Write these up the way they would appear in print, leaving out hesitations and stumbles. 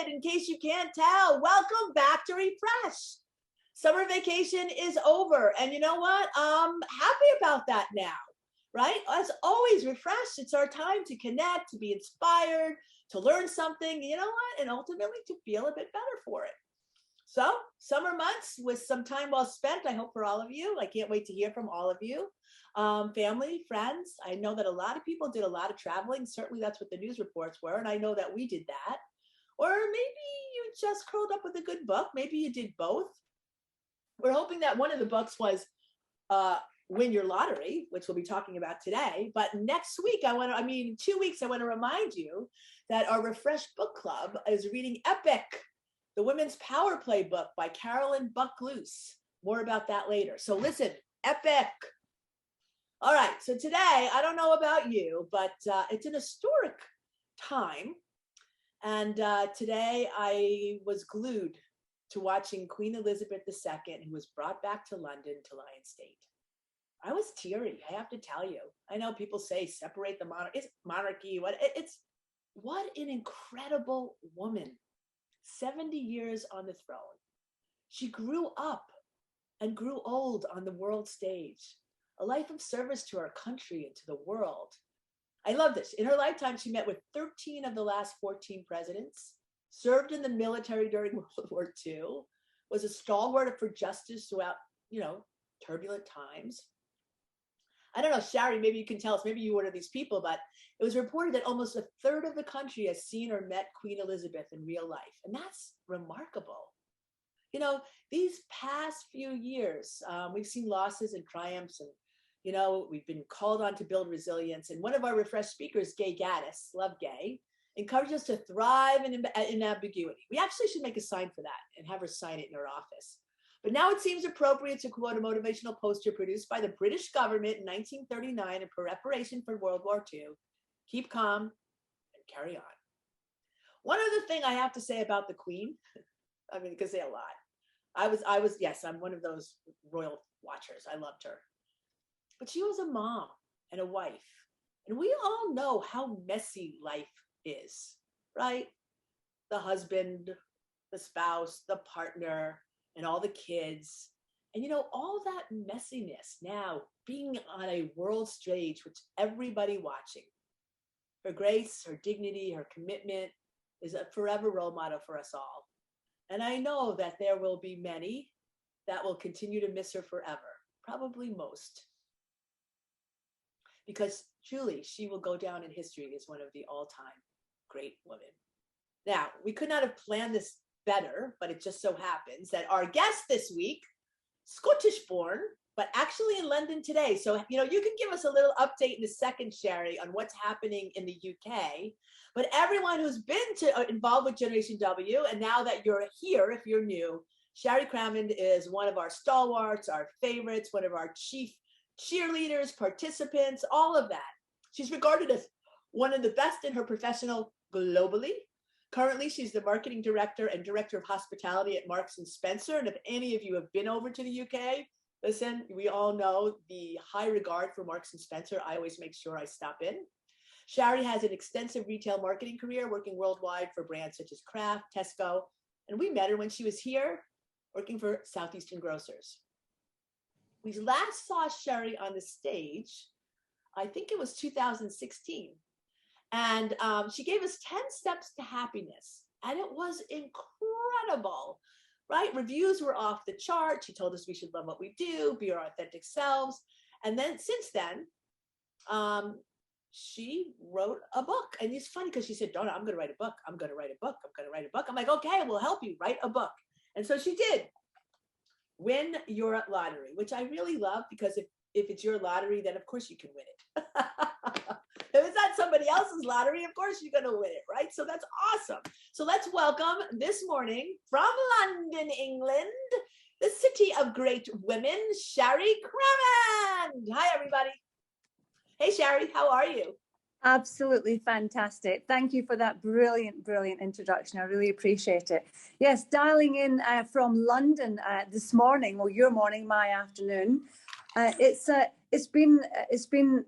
did, in case you can't tell. Welcome back to Refresh. Summer vacation is over, and you know what? I'm happy about that now, right? As always, Refresh, it's our time to connect, to be inspired, to learn something, you know what? And ultimately to feel a bit better for it. So, summer months with some time well spent, I hope, for all of you. I can't wait to hear from all of you. Family, friends. I know that a lot of people did a lot of traveling. Certainly that's what the news reports were, and I know that we did that. Or maybe you just curled up with a good book. Maybe you did both. We're hoping that one of the books was Win Your Lottery, which we'll be talking about today. But next week, 2 weeks, I want to remind you that our Refresh Book Club is reading Epic, the Women's Power Play book by Carolyn Buck-Luce. More about that later. So listen, Epic. All right, so today, I don't know about you, but it's an historic time. And today I was glued to watching Queen Elizabeth II, who was brought back to London to lie in state. I was teary, I have to tell you. I know people say separate the monarchy. What an incredible woman. 70 years on the throne. She grew up and grew old on the world stage. A life of service to our country and to the world. I love this. In her lifetime, she met with 13 of the last 14 presidents, served in the military during World War II, was a stalwart for justice throughout, turbulent times. I don't know, Sharry, maybe you can tell us, maybe you were one of these people, but it was reported that almost a third of the country has seen or met Queen Elizabeth in real life. And that's remarkable. These past few years, we've seen losses and triumphs, and, we've been called on to build resilience. And one of our Refresh speakers, Gay Gaddis, love Gay, encouraged us to thrive in ambiguity. We actually should make a sign for that and have her sign it in her office. But now it seems appropriate to quote a motivational poster produced by the British government in 1939 in preparation for World War II. Keep calm and carry on. One other thing I have to say about the Queen, I could say a lot. Yes, I'm one of those royal watchers. I loved her. But she was a mom and a wife. And we all know how messy life is, right? The husband, the spouse, the partner, and all the kids. And all that messiness now being on a world stage with everybody watching. Her grace, her dignity, her commitment is a forever role model for us all. And I know that there will be many that will continue to miss her forever, probably most. Because truly, she will go down in history as one of the all-time great women. Now, we could not have planned this better, but it just so happens that our guest this week, Scottish-born, but actually in London today. So, you can give us a little update in a second, Sharry, on what's happening in the UK. But everyone who's been involved with Generation W, and now that you're here, if you're new, Sharry Cramond is one of our stalwarts, our favorites, one of our chief cheerleaders, participants, all of that. She's regarded as one of the best in her professional globally. Currently, she's the marketing director and director of hospitality at Marks and Spencer. And if any of you have been over to the UK, listen, we all know the high regard for Marks and Spencer. I always make sure I stop in. Sharry has an extensive retail marketing career, working worldwide for brands such as Kraft, Tesco. And we met her when she was here working for Southeastern Grocers. We last saw Sharry on the stage, I think it was 2016. And she gave us 10 steps to happiness. And it was incredible, right? Reviews were off the chart. She told us we should love what we do, be our authentic selves. And then since then, she wrote a book. And it's funny because she said, Donna, I'm going to write a book. I'm going to write a book. I'm going to write a book. I'm like, okay, we'll help you write a book. And so she did. Win Your Lottery, which I really love, because if it's your lottery, then of course you can win it. If it's not somebody else's lottery, of course you're going to win it, right? So that's awesome. So let's welcome this morning from London, England, the city of great women, Sharry Cramond. Hi, everybody. Hey, Sharry, how are you? Absolutely fantastic. Thank you for that brilliant introduction. I really appreciate it. Yes, dialing in from London this morning, or your morning, my afternoon. It's been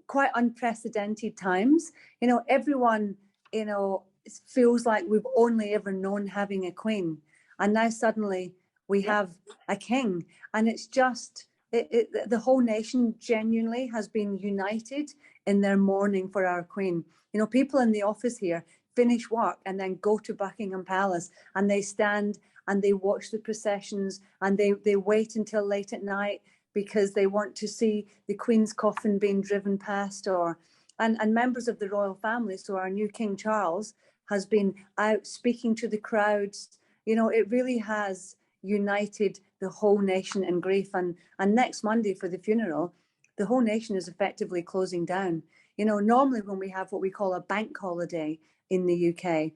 quite unprecedented times. Everyone, feels like we've only ever known having a queen, and now suddenly we have a king, and it's just the whole nation genuinely has been united in their mourning for our queen. You know, people in the office here finish work and then go to Buckingham Palace, and they stand and they watch the processions, and they wait until late at night because they want to see the Queen's coffin being driven past, or and members of the royal family. So our new King Charles has been out speaking to the crowds. You know, it really has united the whole nation in grief. And next Monday for the funeral, the whole nation is effectively closing down. You know, normally when we have what we call a bank holiday in the UK,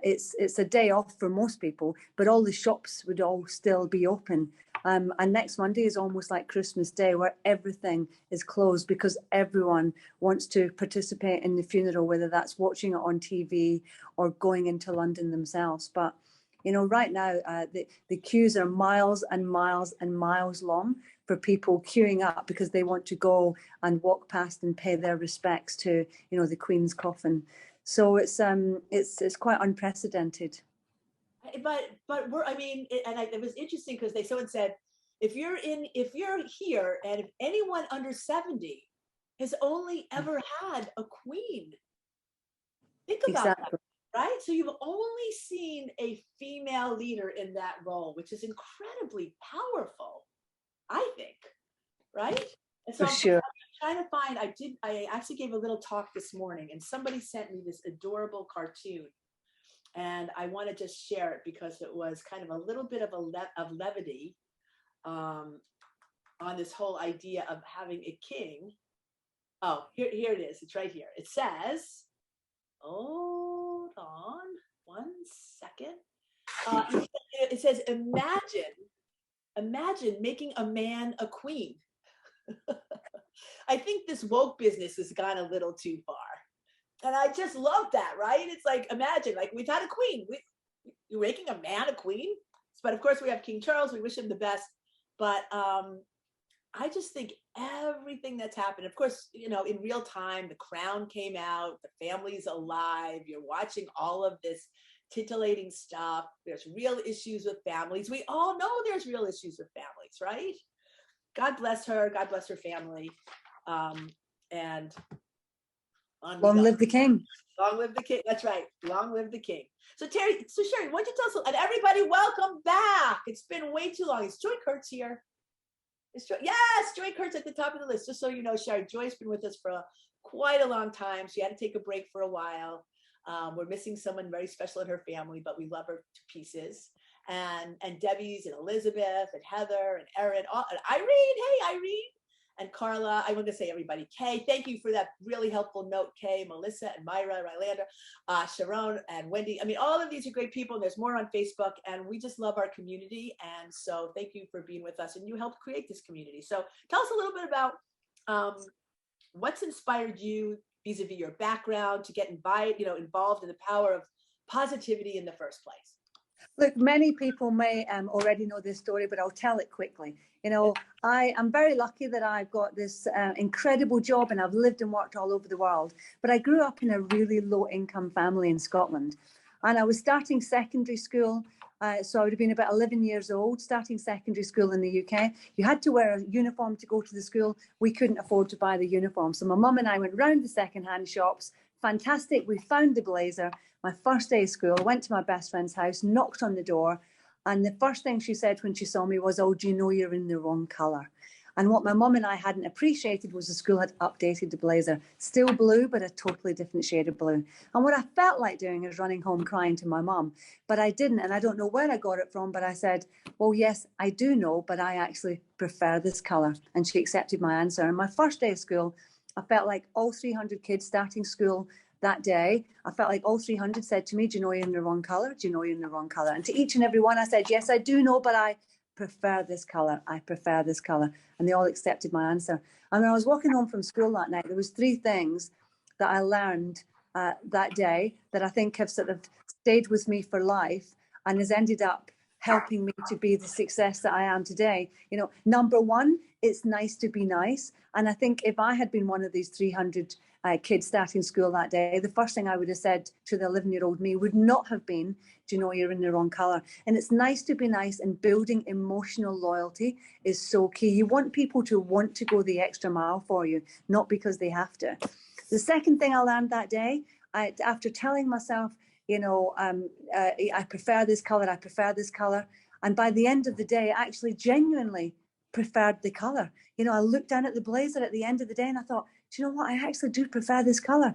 it's a day off for most people, but all the shops would all still be open. And next Monday is almost like Christmas Day, where everything is closed because everyone wants to participate in the funeral, whether that's watching it on TV or going into London themselves. But, you know, right now, the queues are miles and miles and miles long for people queuing up because they want to go and walk past and pay their respects to, you know, the Queen's coffin. So it's quite unprecedented. But it was interesting because someone said, if you're here and if anyone under 70 has only ever had a queen, think about that, right? So you've only seen a female leader in that role, which is incredibly powerful, I think, right? And so I'm trying to find, I actually gave a little talk this morning, and somebody sent me this adorable cartoon. And I want to just share it because it was kind of a little bit of levity on this whole idea of having a king. Oh, here it is. It's right here. It says, hold on one second. It says, imagine making a man a queen. I think this woke business has gone a little too far. And I just love that, right? It's like, imagine, like, we've had a queen. You're making a man a queen? But of course, we have King Charles. We wish him the best. But I just think everything that's happened, of course, you know, in real time, The Crown came out, the family's alive. You're watching all of this titillating stuff. There's real issues with families. We all know there's real issues with families, right? God bless her. God bless her family. And long live the king. Long live the king. That's right. Long live the king. So Sharry, why don't you tell us, and everybody, welcome back. It's been way too long. Is Joy Kurtz here? Yes, Joy Kurtz at the top of the list. Just so you know, Sharry, Joy's been with us for quite a long time. She had to take a break for a while. We're missing someone very special in her family, but we love her to pieces. And Debbie's and Elizabeth and Heather and Erin, and Irene. Hey, Irene. And Carla, I want to say everybody. Kay, thank you for that really helpful note. Kay, Melissa, and Myra, Rylander, Sharon, and Wendy. I mean, all of these are great people. And there's more on Facebook, and we just love our community. And so, thank you for being with us. And you helped create this community. So, tell us a little bit about what's inspired you vis-a-vis your background to get involved in the power of positivity in the first place. Look, many people may already know this story, but I'll tell it quickly. You know, I am very lucky that I've got this incredible job, and I've lived and worked all over the world. But I grew up in a really low-income family in Scotland, and I was starting secondary school. So I would have been about 11 years old, starting secondary school in the UK. You had to wear a uniform to go to the school. We couldn't afford to buy the uniform. So my mum and I went round the second-hand shops. Fantastic. We found the blazer. My first day of school, I went to my best friend's house, knocked on the door, and the first thing she said when she saw me was, "Oh, do you know you're in the wrong colour?" And what my mum and I hadn't appreciated was the school had updated the blazer. Still blue, but a totally different shade of blue. And what I felt like doing is running home crying to my mum, but I didn't. And I don't know where I got it from, but I said, "Well, yes, I do know, but I actually prefer this colour." And she accepted my answer. And my first day of school, I felt like all 300 kids starting school that day, I felt like all 300 said to me, "Do you know you're in the wrong colour? Do you know you're in the wrong colour?" And to each and every one, I said, "Yes, I do know, but I prefer this colour. I prefer this colour." And they all accepted my answer. And when I was walking home from school that night, there was 3 things that I learned that day that I think have sort of stayed with me for life and has ended up helping me to be the success that I am today. You know, number one, it's nice to be nice. And I think if I had been one of these 300 kids starting school that day, the first thing I would have said to the 11-year-old me would not have been, do you know, you're in the wrong color. And it's nice to be nice, and building emotional loyalty is so key. You want people to want to go the extra mile for you, not because they have to. The second thing I learned that day, after telling myself, you know, I prefer this color, I prefer this color. And by the end of the day, I actually genuinely preferred the color. You know, I looked down at the blazer at the end of the day and I thought, do you know what? I actually do prefer this color.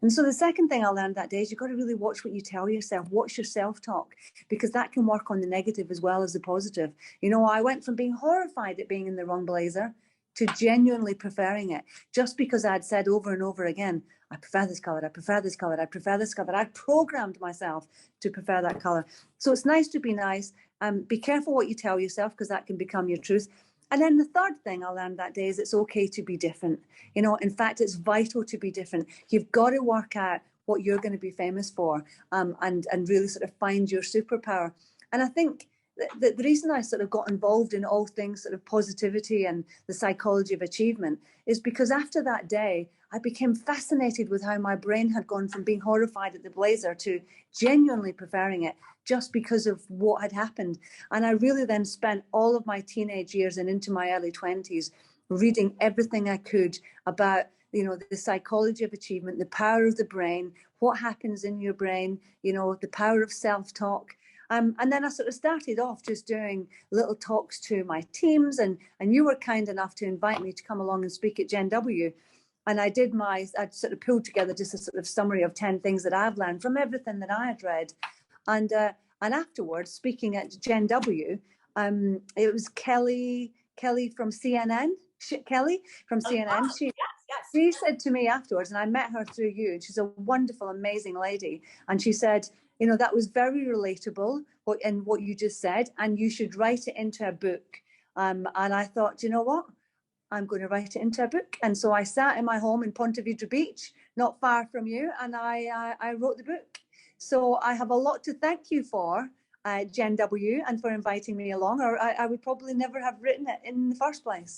And so the second thing I learned that day is you've got to really watch what you tell yourself. Watch your self-talk, because that can work on the negative as well as the positive. You know, I went from being horrified at being in the wrong blazer to genuinely preferring it, just because I'd said over and over again, I prefer this color, I prefer this color, I prefer this color. I programmed myself to prefer that color. So it's nice to be nice. Be careful what you tell yourself, because that can become your truth. And then the third thing I learned that day is it's okay to be different. You know, in fact, it's vital to be different. You've got to work out what you're going to be famous for, and really sort of find your superpower. And I think the reason I sort of got involved in all things sort of positivity and the psychology of achievement is because after that day, I became fascinated with how my brain had gone from being horrified at the blazer to genuinely preferring it, just because of what had happened. And I really then spent all of my teenage years and into my early 20s reading everything I could about, you know, the psychology of achievement, the power of the brain, what happens in your brain, you know, the power of self-talk. And then I sort of started off just doing little talks to my teams, and you were kind enough to invite me to come along and speak at Gen W. And I sort of pulled together just a sort of summary of 10 things that I've learned from everything that I had read. And afterwards, speaking at Gen W, it was Kelly from CNN. Kelly from CNN. She said to me afterwards, and I met her through you, and she's a wonderful, amazing lady. And she said, you know, that was very relatable, what you just said, and you should write it into a book. And I thought, you know what? I'm going to write it into a book. And so I sat in my home in Ponte Vedra Beach, not far from you, and I wrote the book. So I have a lot to thank you for, Gen W, and for inviting me along, or I would probably never have written it in the first place.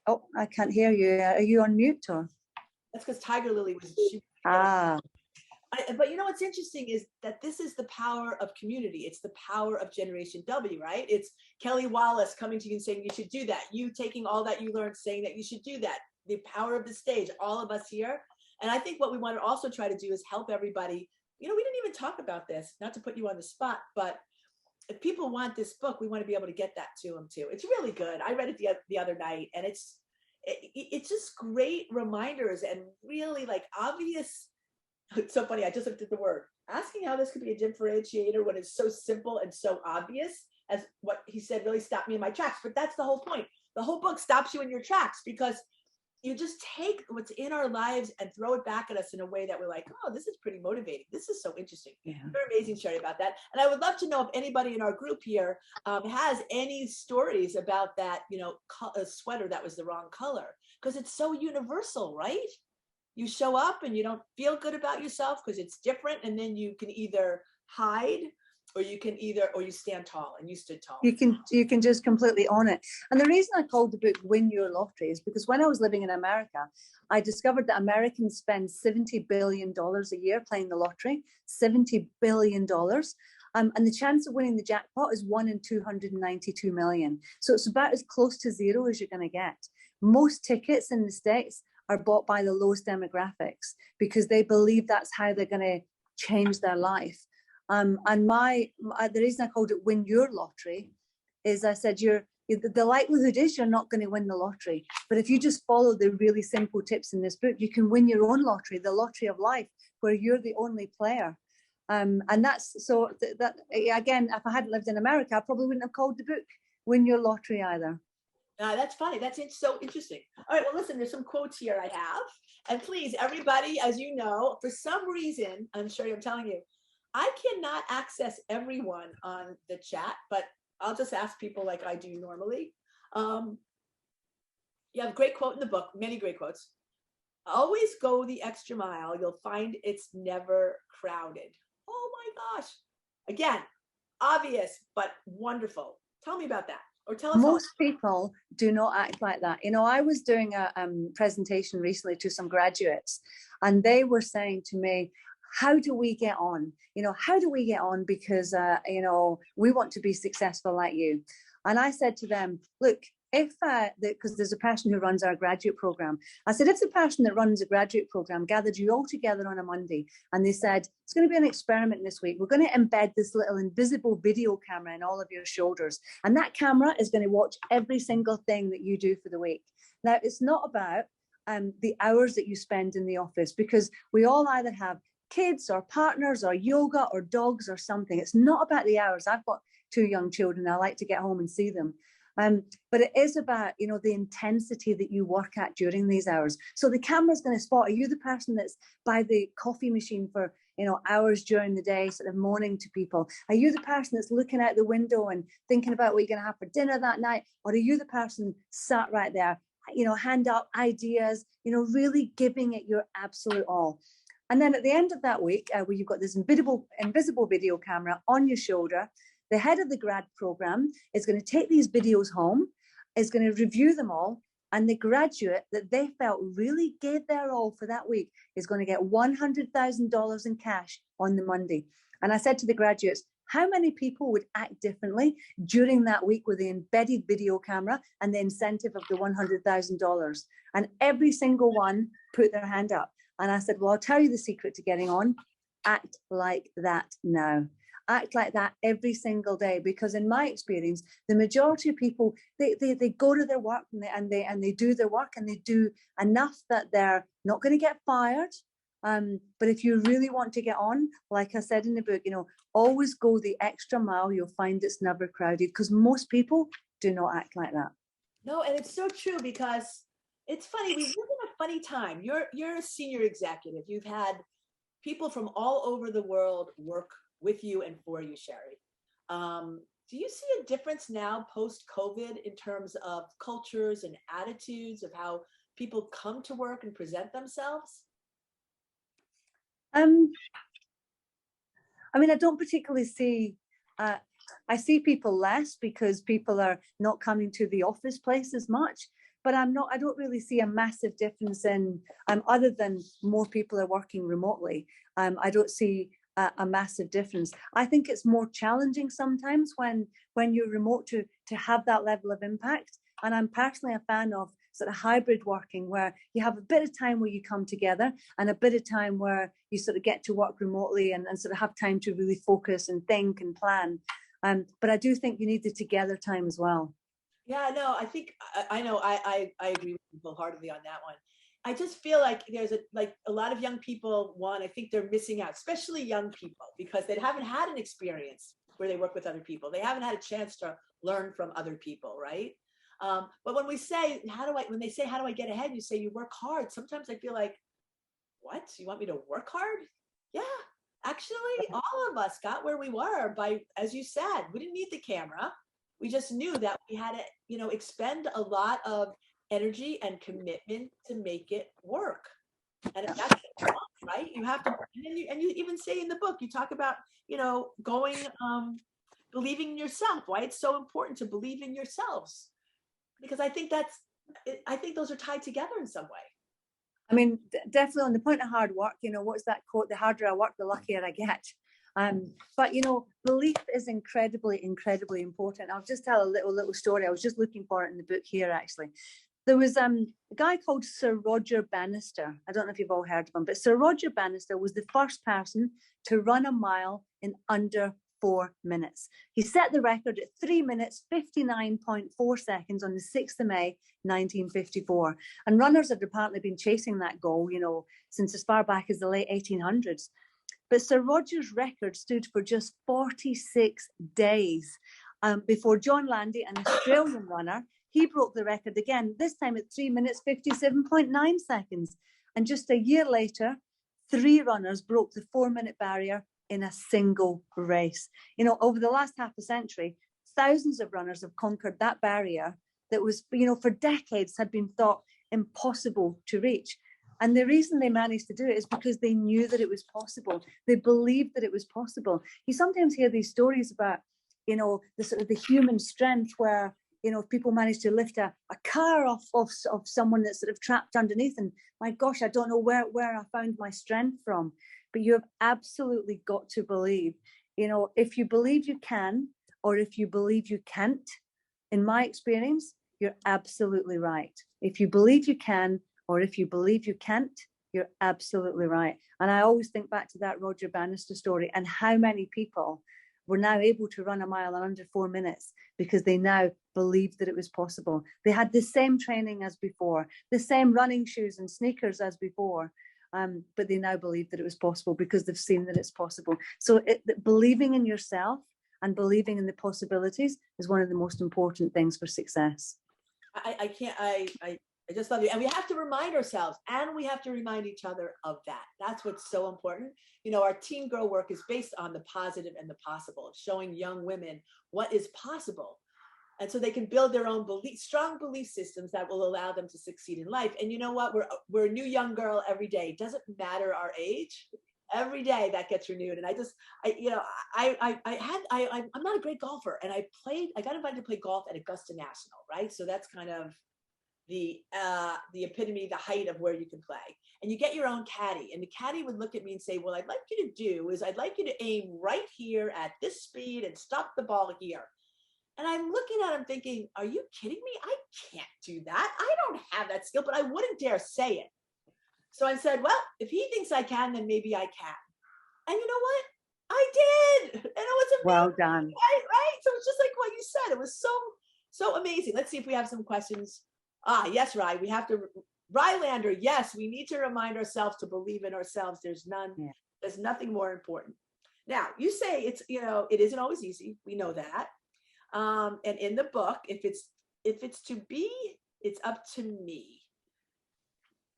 Oh, I can't hear you. Are you on mute, or? That's because Tiger Lily was. But you know what's interesting is that this is the power of community. It's the power of Generation W, right? It's Kelly Wallace coming to you and saying you should do that. You taking all that you learned, saying that you should do that. The power of the stage, all of us here. And I think what we want to also try to do is help everybody. You know, we didn't even talk about this, not to put you on the spot, but if people want this book, we want to be able to get that to them too. It's really good. I read it the other night, and it's just great reminders and really like obvious. It's so funny. I just looked at the word. Asking how this could be a differentiator when it's so simple and so obvious, as what he said really stopped me in my tracks. But that's the whole point. The whole book stops you in your tracks, because you just take what's in our lives and throw it back at us in a way that we're like, oh, this is pretty motivating. This is so interesting. Yeah. You're amazing, Sharry, about that. And I would love to know if anybody in our group here has any stories about that, you know, a sweater that was the wrong color, because it's so universal, right? You show up and you don't feel good about yourself because it's different, and then you can either hide or you stand tall, and you stood tall. You can just completely own it. And the reason I called the book Win Your Lottery is because when I was living in America, I discovered that Americans spend $70 billion a year playing the lottery. $70 billion. And the chance of winning the jackpot is 1 in 292 million. So it's about as close to zero as you're going to get. Most tickets in the States are bought by the lowest demographics because they believe that's how they're going to change their life. And the reason I called it Win Your Lottery is I said the likelihood is you're not going to win the lottery, but if you just follow the really simple tips in this book, you can win your own lottery, the lottery of life, where you're the only player. And that's so that again, if I hadn't lived in America, I probably wouldn't have called the book Win Your Lottery either. That's funny. That's so interesting. All right. Well, listen, there's some quotes here I have. And please, everybody, as you know, for some reason, I'm telling you, I cannot access everyone on the chat, but I'll just ask people like I do normally. You have a great quote in the book, many great quotes. Always go the extra mile. You'll find it's never crowded. my gosh. Again, obvious, but wonderful. Tell me about that, or tell us all. Most people do not act like that. I was doing a presentation recently to some graduates, and they were saying to me, how do we get on? How do we get on? Because, we want to be successful like you. And I said to them, look, if, because there's a person who runs our graduate program, I said, if the person that runs a graduate program gathered you all together on a Monday and they said, it's going to be an experiment this week, we're going to embed this little invisible video camera in all of your shoulders. And that camera is going to watch every single thing that you do for the week. Now, it's not about the hours that you spend in the office, because we all either have kids or partners or yoga or dogs or something. It's not about the hours. I've got 2 young children. I like to get home and see them. But it is about, the intensity that you work at during these hours. So the camera's going to spot, are you the person that's by the coffee machine for, hours during the day, sort of moaning to people? Are you the person that's looking out the window and thinking about what you're going to have for dinner that night? Or are you the person sat right there, hand up ideas, really giving it your absolute all? And then at the end of that week, where you've got this invisible video camera on your shoulder, the head of the grad program is going to take these videos home, is going to review them all, and the graduate that they felt really gave their all for that week is going to get $100,000 in cash on the Monday. And I said to the graduates, how many people would act differently during that week with the embedded video camera and the incentive of the $100,000? And every single one put their hand up. And I said, well, I'll tell you the secret to getting on. Act like that now. Act like that every single day, because in my experience, the majority of people, they go to their work and they do their work, and they do enough that they're not going to get fired. But if you really want to get on, like I said in the book, always go the extra mile. You'll find it's never crowded, because most people do not act like that. No, and it's so true, because it's funny. We live in a funny time. You're a senior executive. You've had people from all over the world work with you and for you, Sharry. Do you see a difference now post-COVID in terms of cultures and attitudes of how people come to work and present themselves? I don't particularly see, I see people less because people are not coming to the office place as much, but I don't really see a massive difference in, other than more people are working remotely. I don't see a massive difference. I think it's more challenging sometimes when you're remote to have that level of impact. And I'm personally a fan of sort of hybrid working, where you have a bit of time where you come together and a bit of time where you sort of get to work remotely and sort of have time to really focus and think and plan. But I do think you need the together time as well. Yeah, no, I think I agree with you wholeheartedly on that one. I just feel like there's a lot of young people, I think they're missing out, especially young people, because they haven't had an experience where they work with other people. They haven't had a chance to learn from other people, right? But when they say, how do I get ahead? You say you work hard. Sometimes I feel like, what? You want me to work hard? Yeah, actually, all of us got where we were by, as you said, we didn't need the camera. We just knew that we had to, expend a lot of energy and commitment to make it work. And if that's what you want, right? You have to, and you even say in the book, you talk about, going, believing in yourself, why it's so important to believe in yourselves. Because I think those are tied together in some way. Definitely on the point of hard work, what's that quote? The harder I work, the luckier I get. But belief is incredibly, incredibly important. I'll just tell a little story. I was just looking for it in the book here, actually. There was a guy called Sir Roger Bannister. I don't know if you've all heard of him, but Sir Roger Bannister was the first person to run a mile in under 4 minutes. He set the record at 3 minutes, 59.4 seconds on the 6th of May, 1954. And runners have apparently been chasing that goal, since as far back as the late 1800s. But Sir Roger's record stood for just 46 days before John Landy, an Australian runner, he broke the record again, this time at 3 minutes, 57.9 seconds. And just a year later, 3 runners broke the 4-minute barrier in a single race. Over the last half a century, thousands of runners have conquered that barrier that was, for decades had been thought impossible to reach. And the reason they managed to do it is because they knew that it was possible. They believed that it was possible. You sometimes hear these stories about, you know, the sort of the human strength where, you know, if people manage to lift a car off of someone that's sort of trapped underneath, and my gosh, I don't know where I found my strength from. But you have absolutely got to believe, you know, if you believe you can, or if you believe you can't, in my experience, you're absolutely right. If you believe you can, or if you believe you can't, you're absolutely right. And I always think back to that Roger Bannister story and how many people were now able to run a mile in under 4 minutes because they now believed that it was possible. They had the same training as before, the same running shoes and sneakers as before, but they now believe that it was possible because they've seen that it's possible. So believing in yourself and believing in the possibilities is one of the most important things for success. I just love you. And we have to remind ourselves, and we have to remind each other of that. That's what's so important. You know, our Teen Girl work is based on the positive and the possible, showing young women what is possible. And so they can build their own strong belief systems that will allow them to succeed in life. And you know what? We're a new young girl every day. It doesn't matter our age. Every day that gets renewed. And I'm not a great golfer, and I got invited to play golf at Augusta National, right? So that's kind of the epitome, the height of where you can play. And you get your own caddy, and the caddy would look at me and say, well, I'd like you to aim right here at this speed and stop the ball here. And I'm looking at him thinking, are you kidding me? I can't do that. I don't have that skill, but I wouldn't dare say it. So I said, well, if he thinks I can, then maybe I can. And you know what? I did. And it was amazing. Well done. Right? So it's just like what you said. It was so amazing. Let's see if we have some questions. Yes, Rye. We have to, Rylander, yes, we need to remind ourselves to believe in ourselves. There's nothing more important. Now, you say it's, you know, it isn't always easy. We know that. And in the book, if it's to be, it's up to me.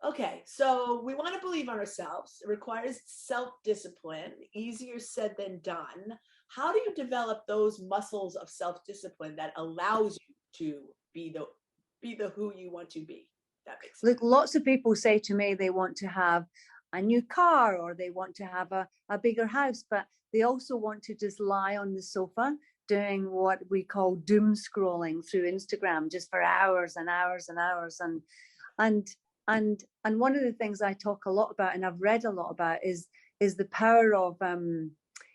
Okay, so we want to believe in ourselves. It requires self-discipline, easier said than done. How do you develop those muscles of self-discipline that allows you to be the who you want to be? That makes sense. Look, lots of people say to me they want to have a new car or they want to have a bigger house, but they also want to just lie on the sofa doing what we call doom scrolling through Instagram just for hours and hours and hours. And one of the things I talk a lot about, and I've read a lot about, is the power of,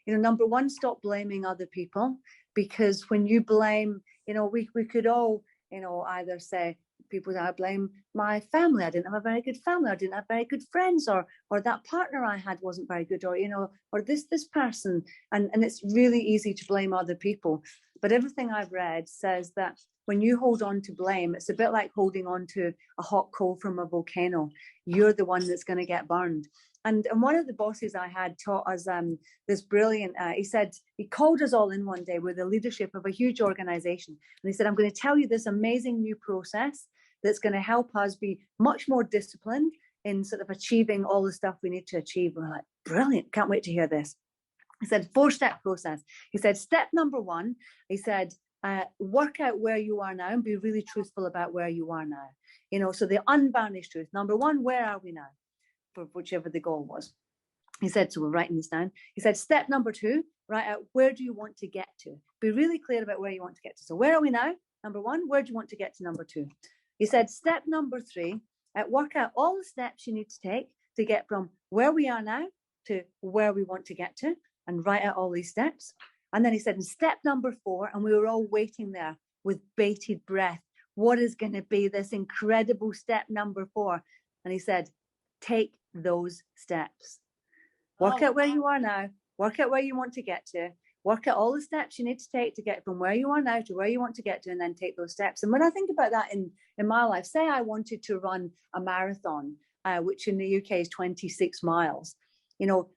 number one, stop blaming other people, because when you blame, we could all, either say, people that I blame my family. I didn't have a very good family. I didn't have very good friends, or that partner I had wasn't very good, or this person. And it's really easy to blame other people. But everything I've read says that when you hold on to blame, it's a bit like holding on to a hot coal from a volcano. You're the one that's going to get burned. And one of the bosses I had taught us this brilliant, he called us all in one day with the leadership of a huge organization. And he said, I'm going to tell you this amazing new process that's going to help us be much more disciplined in sort of achieving all the stuff we need to achieve. We're like, brilliant, can't wait to hear this. He said, 4-step process. He said, step number 1, he said, work out where you are now and be really truthful about where you are now. So the unvarnished truth. Number 1, where are we now? For whichever the goal was. He said, so we're writing this down. He said, step number 2, write out where do you want to get to? Be really clear about where you want to get to. So where are we now? Number 1, where do you want to get to? Number 2. He said, step number 3, work out all the steps you need to take to get from where we are now to where we want to get to, and write out all these steps. And then he said, in step number 4, and we were all waiting there with bated breath, what is going to be this incredible step number 4? And he said, take those steps. Work out where you are now, work out where you want to get to, work out all the steps you need to take to get from where you are now to where you want to get to, and then take those steps. And when I think about that in my life, say I wanted to run a marathon, which in the UK is 26 miles.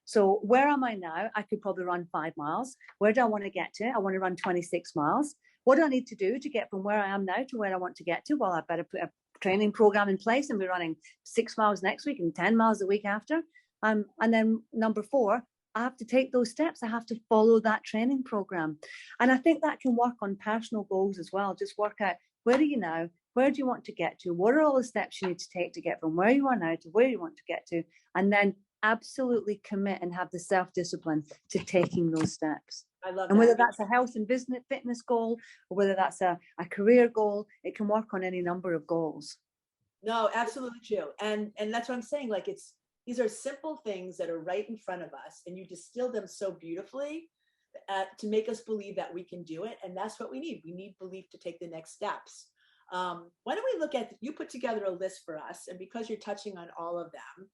So where am I now? I could probably run 5 miles. Where do I want to get to? I want to run 26 miles. What do I need to do to get from where I am now to where I want to get to? Well, I better put a training program in place and be running 6 miles next week and 10 miles the week after. And then number 4, I have to take those steps. I have to follow that training program. And I think that can work on personal goals as well. Just work out Where are you now? Where do you want to get to? What are all the steps you need to take to get from where you are now to where you want to get to? And then absolutely commit and have the self-discipline to taking those steps. I love And that. whether that's a health and business fitness goal, or whether that's a career goal, it can work on any number of goals. No, absolutely true. And that's what I'm saying. Like, these are simple things that are right in front of us, and you distill them so beautifully to make us believe that we can do it. And that's what we need. We need belief to take the next steps. Why don't we look at, you put together a list for us, and because you're touching on all of them,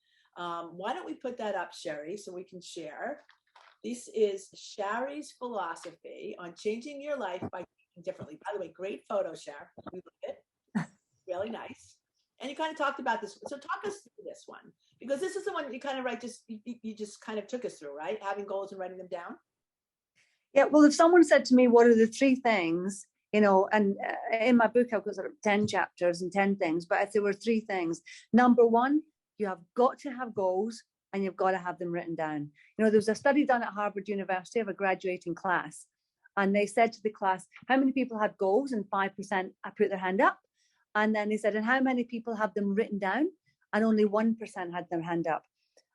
why don't we put that up, Sharry, so we can share. This is Sharry's philosophy on changing your life by thinking differently. By the way, great photo, Shar. We love it. Really nice. And you kind of talked about this. So talk us through this one, because this is the one you kind of you just kind of took us through, right? Having goals and writing them down. Yeah. Well, if someone said to me, what are the 3 things, and in my book, I've got sort of 10 chapters and 10 things, but if there were 3 things, number 1, you have got to have goals and you've got to have them written down. There was a study done at Harvard University of a graduating class, and they said to the class, how many people had goals? And 5% put their hand up. And then they said, and how many people have them written down? And only 1% had their hand up.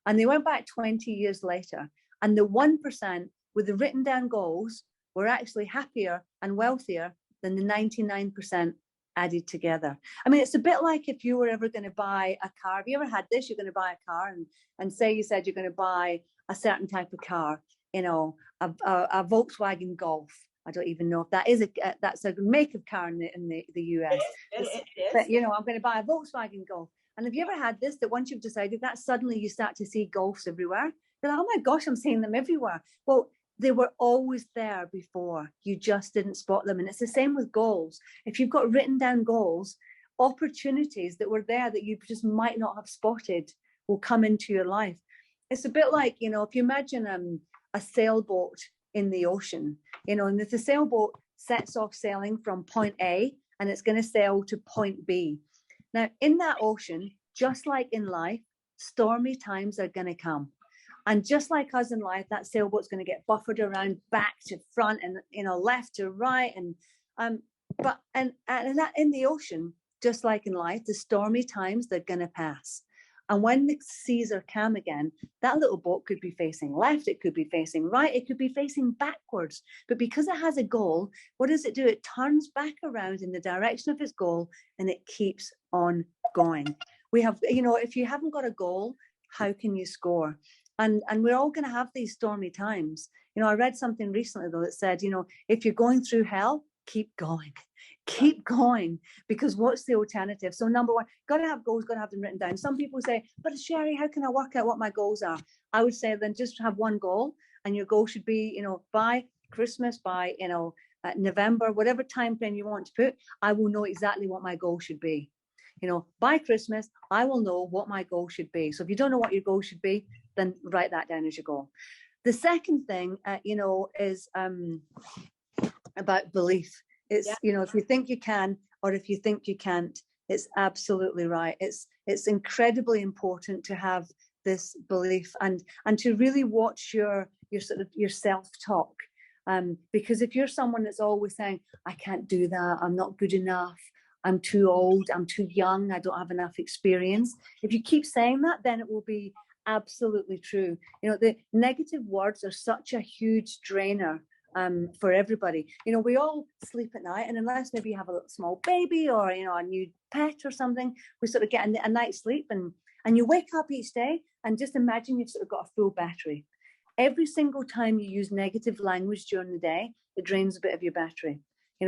And they went back 20 years later, and the 1% with the written down goals were actually happier and wealthier than the 99% added together. I mean, it's a bit like if you were ever going to buy a car. Have you ever had this? You're going to buy a car, and say you said you're going to buy a certain type of car, a Volkswagen Golf. I don't even know if that's a make of car in the US. It is. But I'm going to buy a Volkswagen Golf. And have you ever had this, that once you've decided that, suddenly you start to see Golfs everywhere? You're like, oh my gosh, I'm seeing them everywhere. Well, they were always there before. You just didn't spot them. And it's the same with goals. If you've got written down goals, opportunities that were there that you just might not have spotted will come into your life. It's a bit like, if you imagine a sailboat in the ocean, and if the sailboat sets off sailing from point A and it's going to sail to point B. Now, in that ocean, just like in life, stormy times are going to come. And just like us in life, that sailboat's going to get buffered around back to front and left to right. And that in the ocean, just like in life, the stormy times, they're going to pass. And when the seas are calm again, that little boat could be facing left, it could be facing right, it could be facing backwards. But because it has a goal, what does it do? It turns back around in the direction of its goal, and it keeps on going. We have, if you haven't got a goal, how can you score? And we're all going to have these stormy times. I read something recently, though, that said, if you're going through hell, keep going. Keep going, because what's the alternative? So number 1, got to have goals, got to have them written down. Some people say, but Sharry, how can I work out what my goals are? I would say then just have one goal, and your goal should be, by Christmas, by, November, whatever time frame you want to put, I will know exactly what my goal should be. By Christmas, I will know what my goal should be. So if you don't know what your goal should be, then write that down as your goal. The second thing, is about belief. It's, if you think you can, or if you think you can't, it's absolutely right. It's incredibly important to have this belief and to really watch your self-talk. Because if you're someone that's always saying, I can't do that, I'm not good enough, I'm too old, I'm too young, I don't have enough experience. If you keep saying that, then it will be absolutely true. The negative words are such a huge drainer for everybody. We all sleep at night, and unless maybe you have a little small baby or a new pet or something, we sort of get a night's sleep, and you wake up each day and just imagine you've sort of got a full battery. Every single time you use negative language during the day, it drains a bit of your battery.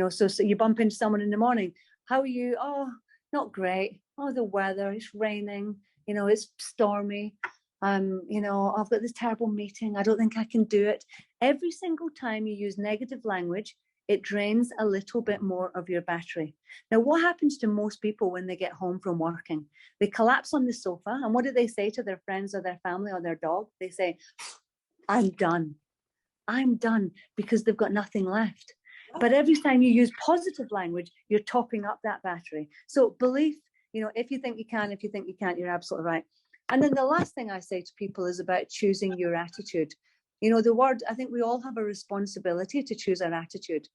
So you bump into someone in the morning, how are you? Oh, not great. Oh, the weather, it's raining, it's stormy. I've got this terrible meeting, I don't think I can do it. Every single time you use negative language, it drains a little bit more of your battery. Now, what happens to most people when they get home from working? They collapse on the sofa, and what do they say to their friends or their family or their dog? They say, I'm done. I'm done, because they've got nothing left. But every time you use positive language, you're topping up that battery. So belief, if you think you can, if you think you can't, you're absolutely right. And then the last thing I say to people is about choosing your attitude. I think we all have a responsibility to choose our attitude.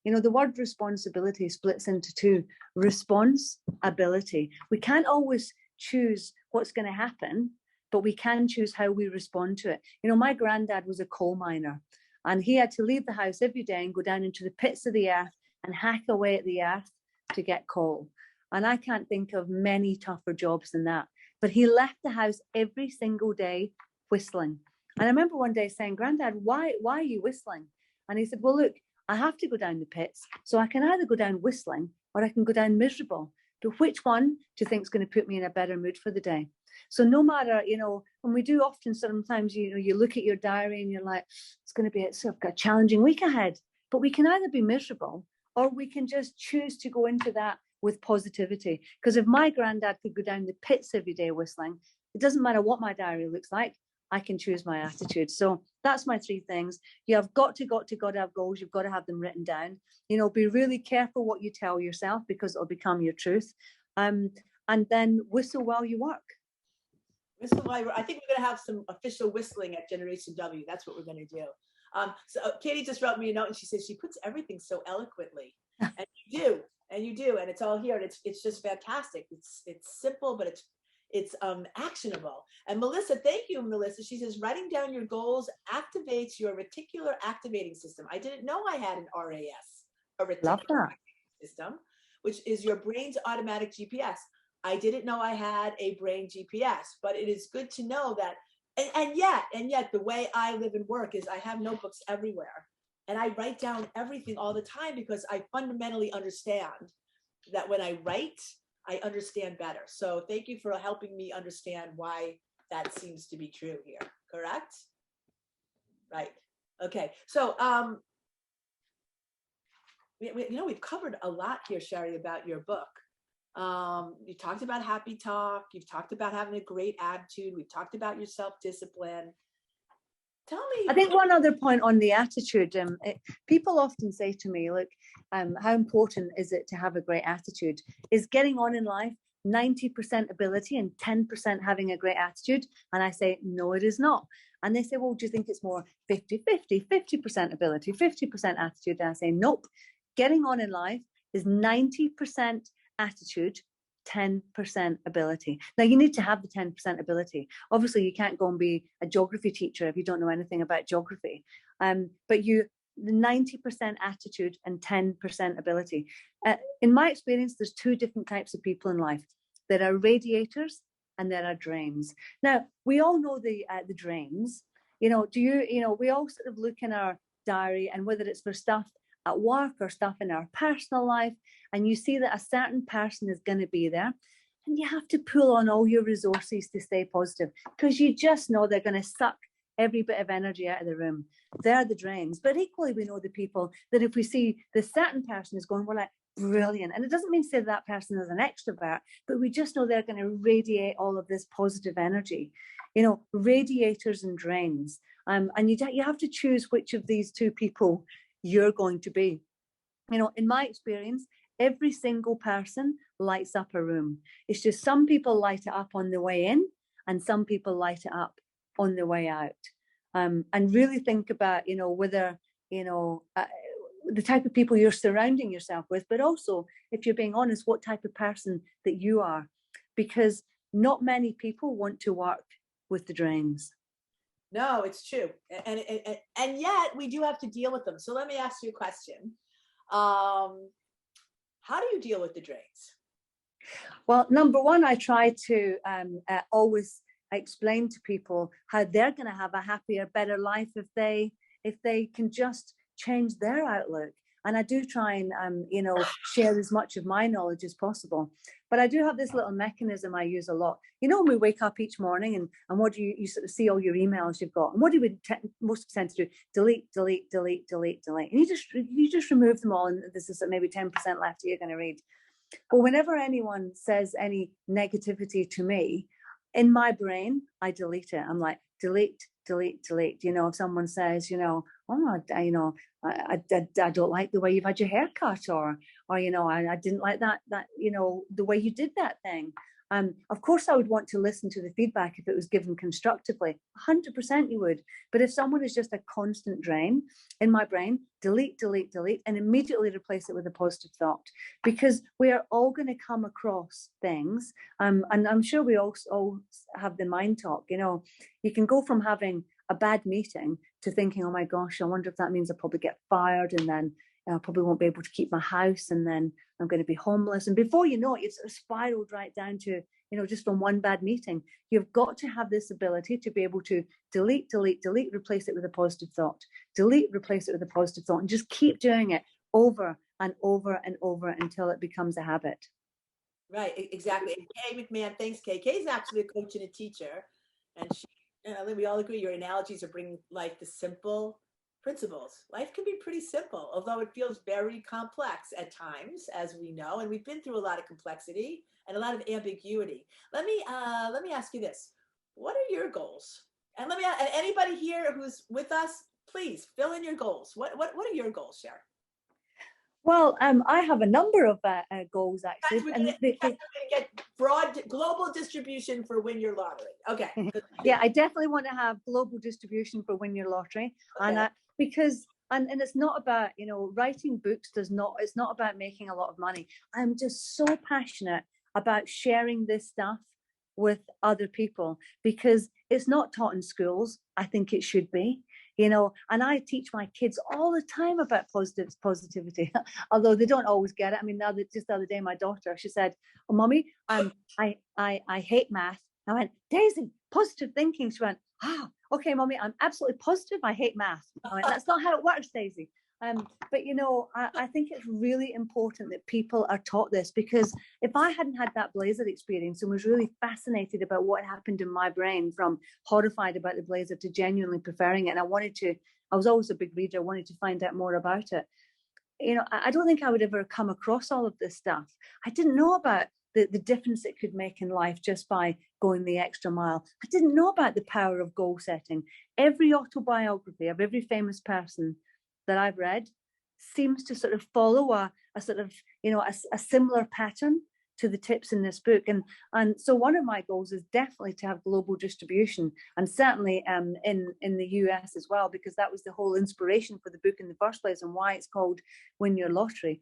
You know, the word responsibility splits into two: responsibility. We can't always choose what's going to happen, but we can choose how we respond to it. You know, my granddad was a coal miner, and he had to leave the house every day and go down into the pits of the earth and hack away at the earth to get coal. And I can't think of many tougher jobs than that. But he left the house every single day whistling. And I remember one day saying, Granddad, why are you whistling? And he said, well, look, I have to go down the pits. So I can either go down whistling or I can go down miserable. But which one do you think is going to put me in a better mood for the day? So no matter, you know, when we do often, sometimes, you know, you look at your diary and you're like, it's going to be a challenging week ahead. But we can either be miserable or we can just choose to go into that with positivity. Because if my granddad could go down the pits every day whistling, it doesn't matter what my diary looks like, I can choose my attitude. So that's my three things. You have got to have goals. You've got to have them written down. You know, be really careful what you tell yourself because it'll become your truth. And then whistle while you work. Whistle while I think we're going to have some official whistling at Generation W. That's what we're going to do. So Katie just wrote me a note and she says she puts everything so eloquently, and you do, and it's all here, and it's just fantastic. It's simple, but it's actionable. And Melissa, thank you, Melissa. She says writing down your goals activates your reticular activating system. I didn't know I had an RAS, a reticular activating system, which is your brain's automatic GPS. I didn't know I had a brain GPS, but it is good to know that. And yet the way I live and work is I have notebooks everywhere and I write down everything all the time because I fundamentally understand that when I write, I understand better. So thank you for helping me understand why that seems to be true here. Correct? Right. Okay. So, we've covered a lot here, Sharry, about your book. You talked about happy talk. You've talked about having a great attitude. We've talked about your self-discipline. Tell me. I think one other point on the attitude, people often say to me, look, how important is it to have a great attitude? Is getting on in life 90% ability and 10% having a great attitude? And I say, no, it is not. And they say, well, do you think it's more 50-50, 50% ability, 50% attitude? And I say, nope. Getting on in life is 90% attitude, 10% ability. Now, you need to have the 10% ability. Obviously, you can't go and be a geography teacher if you don't know anything about geography. But the 90% attitude and 10% ability. In my experience, there's two different types of people in life. There are radiators and there are drains. Now, we all know the drains. We all sort of look in our diary, and whether it's for stuff at work or stuff in our personal life, and you see that a certain person is going to be there, and you have to pull on all your resources to stay positive because you just know they're going to suck every bit of energy out of the room. They're the drains. But equally, we know the people that if we see the certain person is going, we're like, brilliant. And it doesn't mean to say that person is an extrovert, but we just know they're going to radiate all of this positive energy. Radiators and drains. And you have to choose which of these two people you're going to be. In my experience, every single person lights up a room. It's just some people light it up on the way in and some people light it up on the way out. And really think about, whether, the type of people you're surrounding yourself with, but also, if you're being honest, what type of person that you are. Because not many people want to work with the drains. No, it's true. And yet we do have to deal with them. So let me ask you a question. How do you deal with the drains? Well, number one, I try to always explain to people how they're going to have a happier, better life if they can just change their outlook. And I do try and, share as much of my knowledge as possible. But I do have this little mechanism I use a lot. When we wake up each morning and what do you sort of see all your emails you've got? And what do we most tend to do? Delete. And you just remove them all. And this is maybe 10% left that you're going to read. But whenever anyone says any negativity to me, in my brain, I delete it. I'm like, delete. If someone says, I don't like the way you've had your hair cut, or I didn't like that the way you did that thing. Of course, I would want to listen to the feedback if it was given constructively. 100% you would. But if someone is just a constant drain in my brain, delete, delete, delete, and immediately replace it with a positive thought. Because we are all going to come across things. And I'm sure we all have the mind talk. You know, you can go from having a bad meeting to thinking, oh my gosh, I wonder if that means I'll probably get fired, and then I probably won't be able to keep my house, and then I'm going to be homeless. And before you know it, it's sort of spiraled right down to, you know, just from one bad meeting. You've got to have this ability to be able to delete, delete, delete, replace it with a positive thought. Delete, replace it with a positive thought, and just keep doing it over and over and over until it becomes a habit. Right, exactly. And Kay McMahon, thanks, Kay. Kay's actually a coach and a teacher, and she, we all agree your analogies are bringing life to simple principles. Life can be pretty simple, although it feels very complex at times, as we know, and we've been through a lot of complexity and a lot of ambiguity. Let me ask you this: what are your goals? And let me and anybody here who's with us, please fill in your goals. What are your goals, Sharry? Well, I have a number of goals actually. We're going to get broad global distribution for Win Your Lottery. Okay. Yeah, I definitely want to have global distribution for Win Your Lottery, okay. And because it's not about, you know, writing books it's not about making a lot of money. I'm just so passionate about sharing this stuff with other people because it's not taught in schools. I think it should be. You know, and I teach my kids all the time about positivity, although they don't always get it. I mean, just the other day, my daughter, she said, "Oh, mommy, I hate math." I went, "Daisy, positive thinking." She went, "Ah, oh, okay, mommy, I'm absolutely positive. I hate math." I went, "That's not how it works, Daisy." But you know, I think it's really important that people are taught this, because if I hadn't had that blazer experience and was really fascinated about what happened in my brain, from horrified about the blazer to genuinely preferring it, and I was always a big reader, I wanted to find out more about it. You know, I don't think I would ever come across all of this stuff. I didn't know about the difference it could make in life just by going the extra mile. I didn't know about the power of goal setting. Every autobiography of every famous person that I've read seems to sort of follow a sort of, you know, a similar pattern to the tips in this book. And so one of my goals is definitely to have global distribution, and certainly in the US as well, because that was the whole inspiration for the book in the first place and why it's called Win Your Lottery.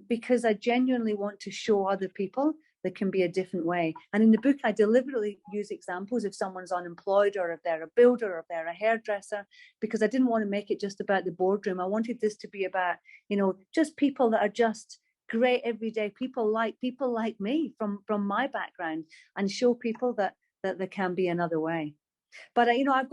Because I genuinely want to show other people there can be a different way. And in the book, I deliberately use examples if someone's unemployed, or if they're a builder, or if they're a hairdresser, because I didn't want to make it just about the boardroom. I wanted this to be about, you know, just people that are just great everyday people like me from my background, and show people that there can be another way. But you know, I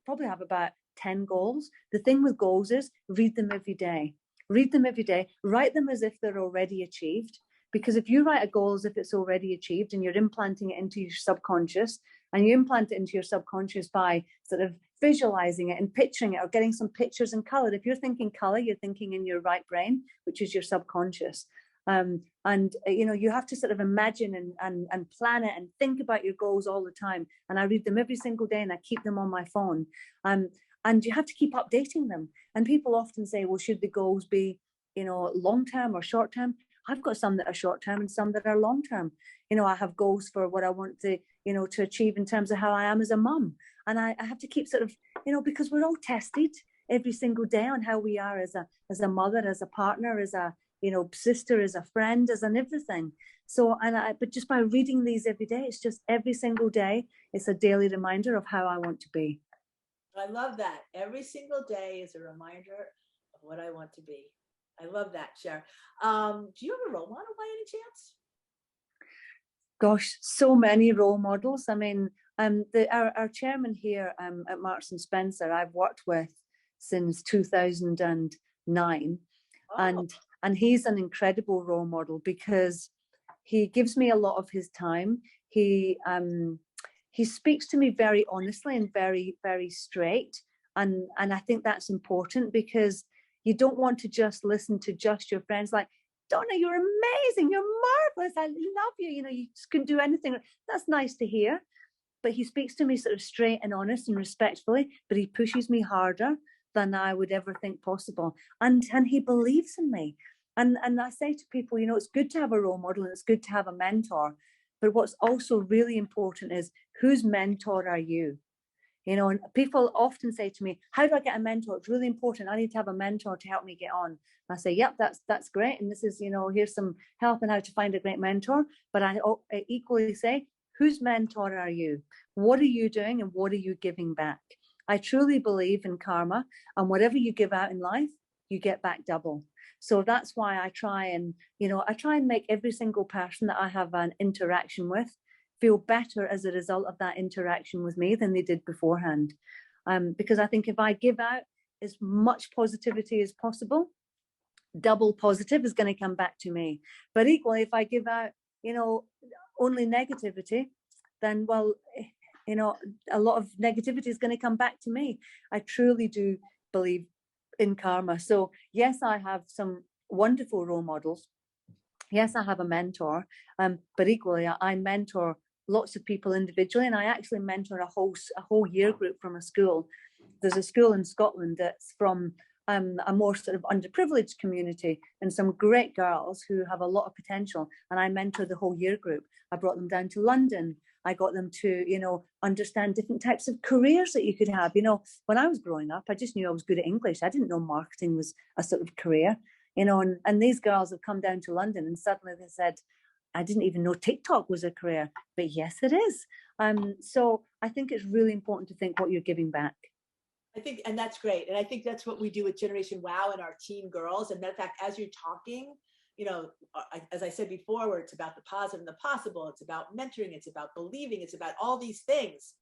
probably have about 10 goals. The thing with goals is read them every day. Read them every day. Write them as if they're already achieved. Because if you write a goal as if it's already achieved, and you're implanting it into your subconscious, and you implant it into your subconscious by sort of visualizing it and picturing it, or getting some pictures in color. If you're thinking color, you're thinking in your right brain, which is your subconscious. And you know, you have to sort of imagine and plan it and think about your goals all the time. And I read them every single day, and I keep them on my phone. And you have to keep updating them. And people often say, well, should the goals be, you know, long term or short term? I've got some that are short term and some that are long term. You know, I have goals for what I want to, you know, to achieve in terms of how I am as a mum. And I have to keep sort of, you know, because we're all tested every single day on how we are as a mother, as a partner, as a, you know, sister, as a friend, as an everything. So, but just by reading these every day, it's just every single day, it's a daily reminder of how I want to be. I love that. Every single day is a reminder of what I want to be. I love that, Cher. Do you have a role model by any chance? Gosh, so many role models. I mean, our chairman here at Marks and Spencer, I've worked with since 2009, and he's an incredible role model because he gives me a lot of his time. He speaks to me very honestly and very, very straight, and I think that's important, because you don't want to just listen to just your friends like, Donna, you're amazing, you're marvelous, I love you, you know, you just couldn't do anything. That's nice to hear, but he speaks to me sort of straight and honest and respectfully, but he pushes me harder than I would ever think possible, and he believes in me. And I say to people, you know, it's good to have a role model and it's good to have a mentor, But what's also really important is, whose mentor are you? You know, and people often say to me, how do I get a mentor? It's really important. I need to have a mentor to help me get on. I say, yep, that's great. And this is, you know, here's some help on how to find a great mentor. But I equally say, whose mentor are you? What are you doing and what are you giving back? I truly believe in karma, and whatever you give out in life, you get back double. So that's why I try and make every single person that I have an interaction with feel better as a result of that interaction with me than they did beforehand. Because I think if I give out as much positivity as possible, double positive is going to come back to me. But equally, if I give out, you know, only negativity, then, well, you know, a lot of negativity is going to come back to me. I truly do believe in karma. So yes, I have some wonderful role models. Yes, I have a mentor, but equally, I mentor lots of people individually, and I actually mentor a whole year group from a school. There's a school in Scotland that's from a more sort of underprivileged community, and some great girls who have a lot of potential, and I mentor the whole year group. I brought them down to London. I got them to, you know, understand different types of careers that you could have. You know, when I was growing up, I just knew I was good at English. I didn't know marketing was a sort of career, you know, and these girls have come down to London and suddenly they said, I didn't even know TikTok was a career, but yes, it is. So I think it's really important to think what you're giving back. I think, and that's great. And I think that's what we do with Generation Wow and our teen girls. And matter of fact, as you're talking, you know, as I said before, where it's about the positive and the possible, it's about mentoring, it's about believing, it's about all these things.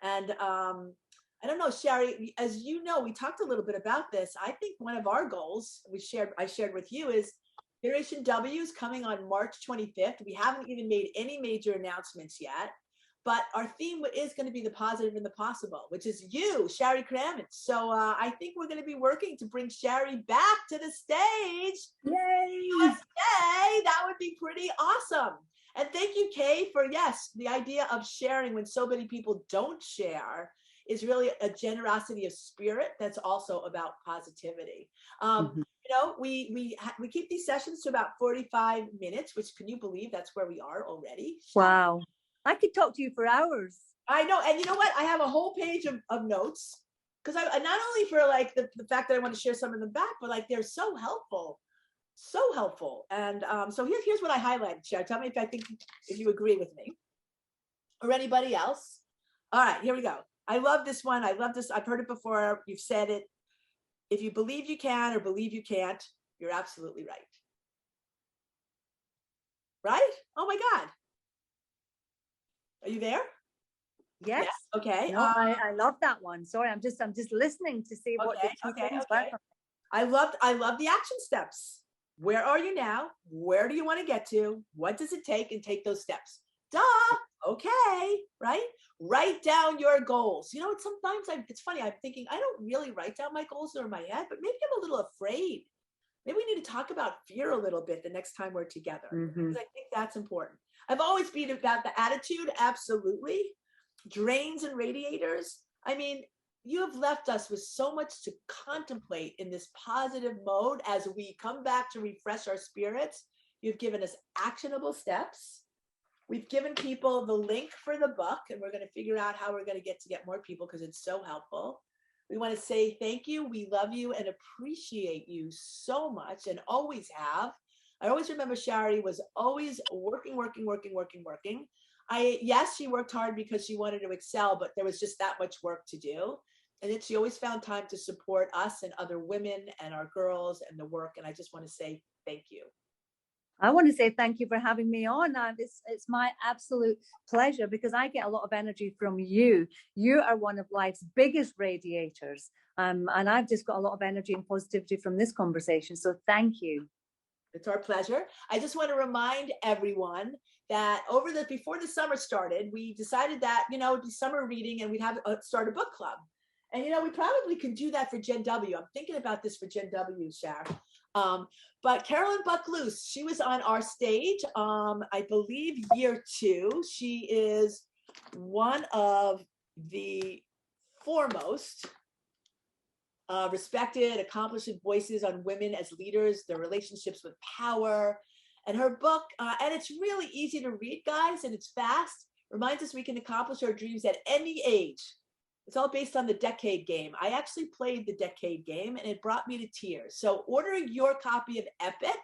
And I don't know, Sharry, as you know, we talked a little bit about this. I think one of our goals I shared with you is Generation W is coming on March 25th. We haven't even made any major announcements yet, but our theme is going to be the positive and the possible, which is you, Sharry Cramond. So I think we're going to be working to bring Sharry back to the stage. Yay! USA. That would be pretty awesome. And thank you, Kay, for, yes, the idea of sharing when so many people don't share is really a generosity of spirit that's also about positivity. You know, we keep these sessions to about 45 minutes, which, can you believe that's where we are already? Wow. I could talk to you for hours. I know. And you know what? I have a whole page of notes, because I not only for like the fact that I want to share some of them back, but like they're so helpful. So helpful. And so here's what I highlighted, Sharry. Tell me if you agree with me or anybody else. All right, here we go. I love this one. I love this. I've heard it before. You've said it. If you believe you can or believe you can't, you're absolutely right. Right? Oh my God. Are you there? Yes. Yeah. Okay. No, I love that one. Sorry, I'm just listening to see what the two things were. I love the action steps. Where are you now? Where do you want to get to? What does it take? And take those steps. Duh. Okay. Right? Write down your goals. You know, sometimes it's funny. I'm thinking, I don't really write down my goals in my head, but maybe I'm a little afraid. Maybe we need to talk about fear a little bit the next time we're together. Because I think that's important. I've always been about the attitude. Absolutely. Drains and radiators. I mean, you have left us with so much to contemplate in this positive mode as we come back to refresh our spirits. You've given us actionable steps. We've given people the link for the book, and we're going to figure out how we're going to get more people, because it's so helpful. We want to say thank you. We love you and appreciate you so much, and always have. I always remember Sharry was always working. Yes, she worked hard because she wanted to excel, but there was just that much work to do. And then she always found time to support us and other women and our girls and the work. And I just want to say thank you. I want to say thank you for having me on. It's my absolute pleasure, because I get a lot of energy from you. You are one of life's biggest radiators. And I've just got a lot of energy and positivity from this conversation. So thank you. It's our pleasure. I just want to remind everyone that before the summer started, we decided that, you know, it'd be summer reading and we'd start a book club. And, you know, we probably could do that for Gen W. I'm thinking about this for Gen W, Sharry. But Carolyn Buckloose, she was on our stage, I believe year 2. She is one of the foremost respected, accomplished voices on women as leaders, their relationships with power. And her book, and it's really easy to read, guys, and it's fast, reminds us we can accomplish our dreams at any age. It's all based on the decade game. I actually played the decade game and it brought me to tears. So ordering your copy of Epic,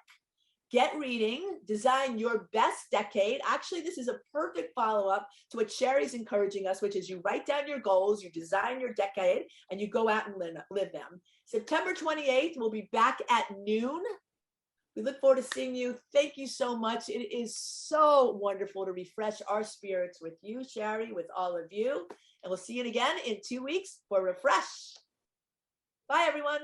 get reading, design your best decade. Actually, this is a perfect follow-up to what Sharry's encouraging us, which is you write down your goals, you design your decade, and you go out and live them. September 28th, we'll be back at noon. We look forward to seeing you. Thank you so much. It is so wonderful to refresh our spirits with you, Sharry, with all of you. And we'll see you again in 2 weeks for Refresh. Bye, everyone.